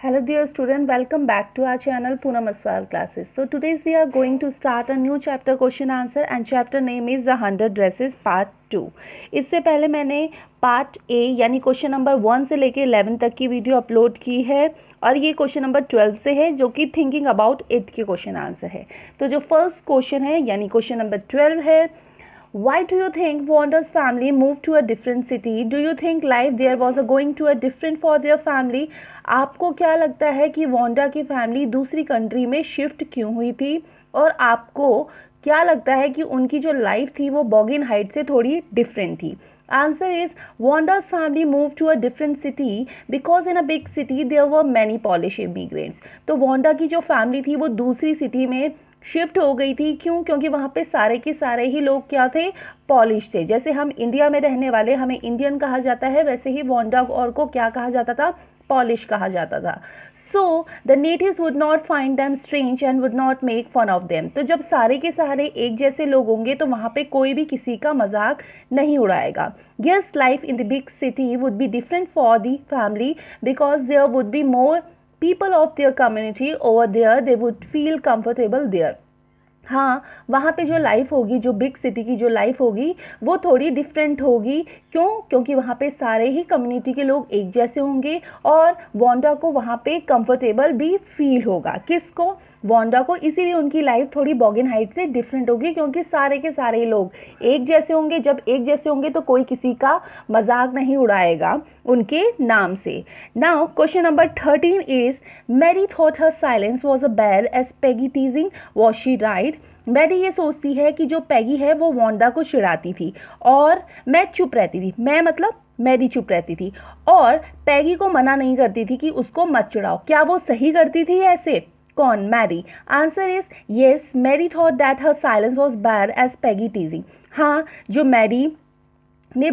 Hello dear student, welcome back to our channel Poonam Aswal Classes. So today we are going to start a new chapter question answer and chapter name is The 100 Dresses Part 2. इससे पहले मैंने part A यानी question number 1 से लेके 11 तक की video upload की है और ये क्वेश्चन नंबर 12 से है जो कि थिंकिंग अबाउट इट के क्वेश्चन आंसर है। तो जो फर्स्ट क्वेश्चन है यानी क्वेश्चन नंबर 12 है, Why do you think Wanda's family moved to a different city? Do you think life there was going to a different for their family? आपको क्या लगता है कि वांडा की फैमिली दूसरी कंट्री में शिफ्ट क्यों हुई थी और आपको क्या लगता है कि उनकी जो लाइफ थी वो बॉगिन हाइट से थोड़ी डिफरेंट थी? Answer is Wanda's family moved to a different city because in a big city there were many Polish immigrants. तो वांडा की जो फैमिली थी वो दूसरी सिटी में शिफ्ट हो गई थी। क्यों? क्योंकि वहाँ पे सारे के सारे ही लोग क्या थे, पॉलिश थे। जैसे हम इंडिया में रहने वाले हमें इंडियन कहा जाता है, वैसे ही वांडा और को क्या कहा जाता था, पॉलिश कहा जाता था। So the natives would not find them strange and would not make fun of them. तो जब सारे के सारे एक जैसे लोग होंगे तो वहाँ पे कोई भी किसी का मजाक नहीं उड़ाएगा। Yes, life in the big city would be different for the family because there would be more people of their community over there, they would feel comfortable there. हाँ, वहाँ पे जो लाइफ होगी, जो बिग सिटी की जो life होगी वो थोड़ी डिफरेंट होगी। क्यों? क्योंकि वहाँ पे सारे ही कम्युनिटी के लोग एक जैसे होंगे और वांडा को वहाँ पे कंफर्टेबल भी फील होगा। किसको? वांडा को। इसीलिए उनकी लाइफ थोड़ी बॉगिन हाइट से डिफरेंट होगी क्योंकि सारे के सारे लोग एक जैसे होंगे। जब एक जैसे होंगे तो कोई किसी का मजाक नहीं उड़ाएगा उनके नाम से। Now question number 13 is Mary thought her silence was a bad as Peggy teasing was she right. Mary ये सोचती है कि जो पेगी है वो वांडा को चिढ़ाती थी और मैं चुप रहती थी। मैं मतलब मैरी चुप रहती थी और पेगी को मना नहीं करती थी कि उसको मत चिढ़ाओ। क्या वो सही करती थी ऐसे? कौन? Mary. Answer is yes, Mary thought that her silence was bad as Peggy teasing. हाँ, जो मैरी ने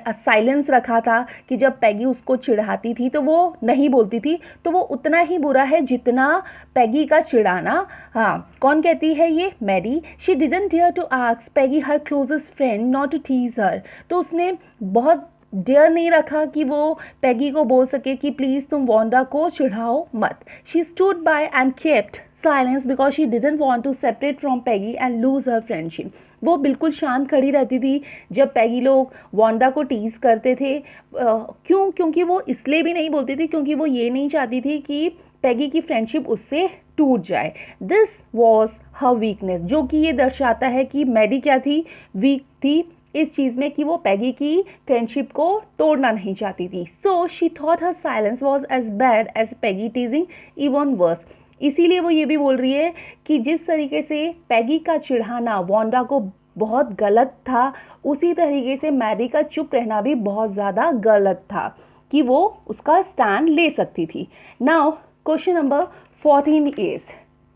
साइलेंस रखा था कि जब पेगी उसको चिढ़ाती थी तो वो नहीं बोलती थी, तो वो उतना ही बुरा है जितना पेगी का चिढ़ाना। हाँ, कौन कहती है ये? Mary. She didn't dare to ask Peggy her closest friend not to tease her. तो उसने बहुत डेयर नहीं रखा कि वो पेगी को बोल सके कि प्लीज तुम वांडा को चिढ़ाओ मत। She stood by and kept silence because she didn't want to separate from Peggy and lose her friendship. वो बिल्कुल शांत खड़ी रहती थी जब पेगी लोग वांडा को टीज करते थे। क्यों? क्योंकि वो इसलिए भी नहीं बोलती थी क्योंकि वो ये नहीं चाहती थी कि पेगी की फ्रेंडशिप उससे टूट जाए। दिस वॉज हर वीकनेस, जो कि ये दर्शाता है कि मैरी क्या थी, वीक थी इस चीज़ में कि वो पेगी की फ्रेंडशिप को तोड़ना नहीं चाहती थी। So she thought her silence was as bad as Peggy teasing, even worse. इसीलिए वो ये भी बोल रही है कि जिस तरीके से पेगी का चिढ़ाना वांडा को बहुत गलत था, उसी तरीके से मैरी का चुप रहना भी बहुत ज़्यादा गलत था कि वो उसका स्टैंड ले सकती थी। Now question number 14 is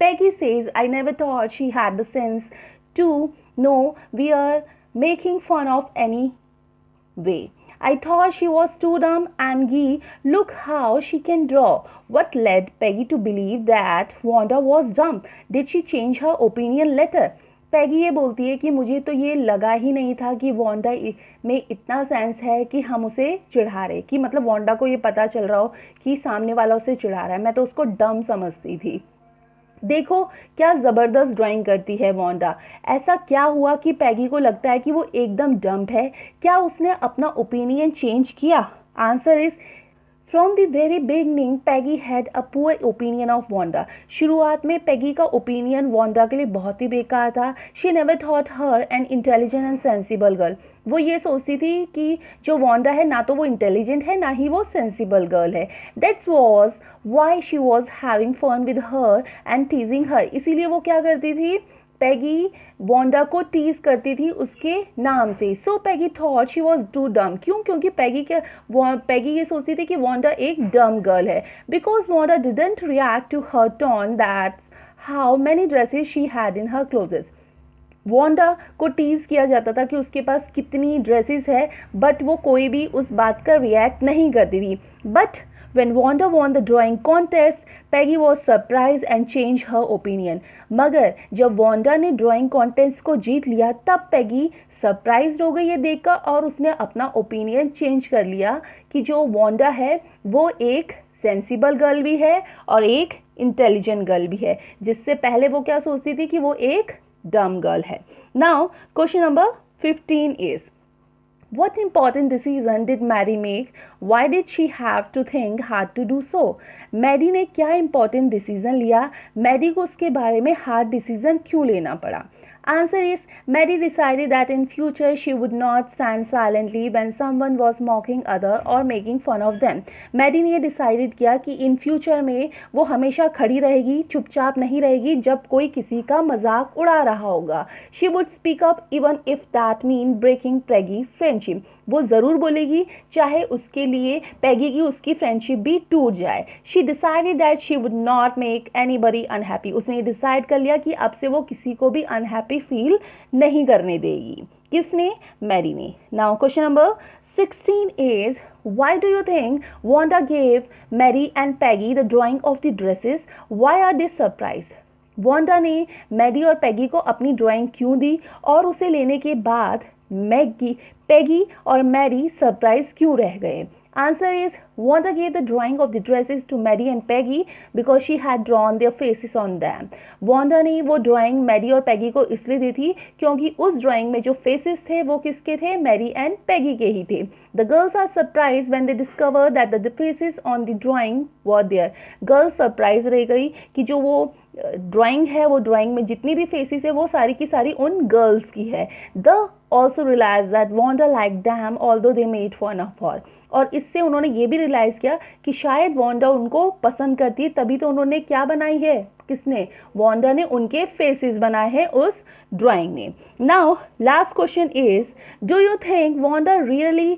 Peggy says I never thought she had the sense to know we are making fun of any way. I thought she was too dumb and gee, look how she can draw. What led Peggy to believe that Wanda was dumb? Did she change her opinion later? Peggy ये बोलती है कि मुझे तो ये लगा ही नहीं था कि वांडा में इतना सेंस है कि हम उसे चिढ़ा रहे, कि मतलब वांडा को ये पता चल रहा हो कि सामने वाला उसे चिढ़ा रहा है। मैं तो उसको डम समझती थी। देखो क्या ज़बरदस्त ड्राइंग करती है वांडा। ऐसा क्या हुआ कि पेगी को लगता है कि वो एकदम डम्प है? क्या उसने अपना ओपिनियन चेंज किया? Answer is from the very beginning Peggy had a poor opinion of Wanda. शुरुआत में पेगी का ओपिनियन वांडा के लिए बहुत ही बेकार था। She never thought her an intelligent and sensible girl. वो ये सोचती थी कि जो वांडा है ना तो वो इंटेलिजेंट है ना ही वो सेंसिबल गर्ल है। That's was why she was having fun with her and teasing her. इसीलिए वो क्या करती थी, पेगी वांडा को टीज करती थी उसके नाम से। So Peggy thought she was too dumb. क्यों? क्योंकि पेगी ये सोचती थी कि वांडा एक डम गर्ल है। Because Wanda didn't react to her taunt that how many dresses she had in her clothes. Wanda को टीज किया जाता था कि उसके पास कितनी ड्रेसेस है, बट वो कोई भी उस बात का रिएक्ट नहीं करती थी। But when Wanda won the drawing contest, Peggy was surprised and changed her opinion. मगर जब वांडा ने ड्राइंग कॉन्टेस्ट को जीत लिया तब पेगी सरप्राइज हो गई ये देखकर और उसने अपना ओपिनियन चेंज कर लिया कि जो वांडा है वो एक सेंसिबल गर्ल भी है और एक इंटेलिजेंट गर्ल भी है, जिससे पहले वो क्या सोचती थी कि वो एक डम गर्ल है। Now question number 15 is what important decision did Mary make? Why did she have to think hard to do so? Maddie ने क्या important decision लिया? मैडी को उसके बारे में hard decision क्यों लेना पड़ा? Answer is Mary decided that in future she would not stand silently when someone was mocking other or making fun of them. Maddie ने ये डिसाइडेड किया कि इन फ्यूचर में वो हमेशा खड़ी रहेगी, चुपचाप नहीं रहेगी जब कोई किसी का मजाक उड़ा रहा होगा. She would speak up even if that mean breaking Peggy's friendship. वो ज़रूर बोलेगी चाहे उसके लिए पैगी की उसकी फ्रेंडशिप भी टूट जाए. She decided that she would not make anybody unhappy. उसने डिसाइड कर लिया कि अब से वो किसी को भी अनहैप्पी फील नहीं करने देगी. किसने? मैरी ने. Now question number 16 is why do you think Wanda gave Mary and Peggy the drawing of the dresses? Why are they surprised? Wanda ने मैडी और पैगी को अपनी ड्राइंग क्यों दी और उसे लेने के बाद पैगी और मैरी सरप्राइज क्यों रह गए? Answer is Wanda gave the drawing of the dresses to Mary and Peggy because she had drawn their faces on them. Wanda ने वो ड्राइंग मैरी और पैगी को इसलिए दी थी क्योंकि उस ड्राइंग में जो फेसेस थे वो किसके थे? मैरी एंड पैगी के ही थे. The girls are surprised when they discover that the faces on the drawing were there. Girls surprise रह गई कि जो वो ड्राइंग है वो ड्राइंग में जितनी भी फेसेस है वो सारी की सारी उन गर्ल्स की है. The also realized that Wanda liked them although they made fun of her. और इससे उन्होंने ये भी रियलाइज़ किया कि शायद वांडा उनको पसंद करती है, तभी तो उन्होंने क्या बनाई है? किसने? वांडा ने उनके फेसेस बनाए हैं उस ड्राइंग में. Now last question is do you think Wanda really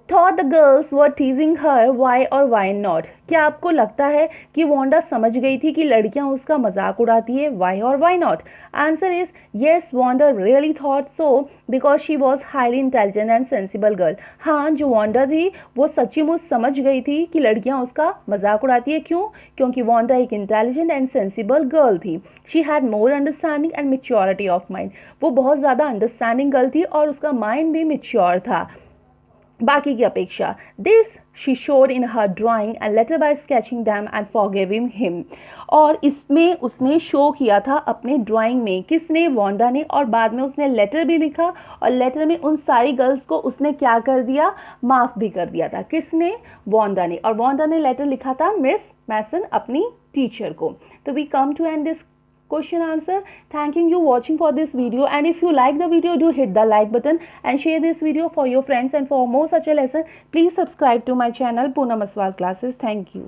thought the girls were teasing her? Why or why not? क्या आपको लगता है कि वांडा समझ गई थी कि लड़कियां उसका मजाक उड़ाती है? Why or why not? Answer is yes, Wanda really thought so because she was highly intelligent and sensible girl. हाँ, जो वांडा थी वो सच्चीमुच समझ गई थी कि लड़कियां उसका मजाक उड़ाती है. क्यों? क्योंकि वांडा एक इंटेलिजेंट एंड सेंसिबल गर्ल थी. She had more understanding and maturity of mind. वो बहुत ज़्यादा अंडरस्टैंडिंग गर्ल थी और उसका माइंड भी मेच्योर था बाकी की अपेक्षा. This she showed in her drawing and letter by sketching them and forgiving him. और इसमें उसने शो किया था अपने ड्राइंग में. किसने? वांडा ने. और बाद में उसने लेटर भी लिखा और लेटर में उन सारी गर्ल्स को उसने क्या कर दिया? माफ़ भी कर दिया था. किसने? वांडा ने. और वांडा ने लेटर लिखा था मिस मैसन अपनी टीचर को. तो we come to end this question answer. Thanking you watching for this video, and if you like the video, do hit the like button and share this video for your friends, and for more such a lesson please subscribe to my channel Poonam Aswal Classes. Thank you.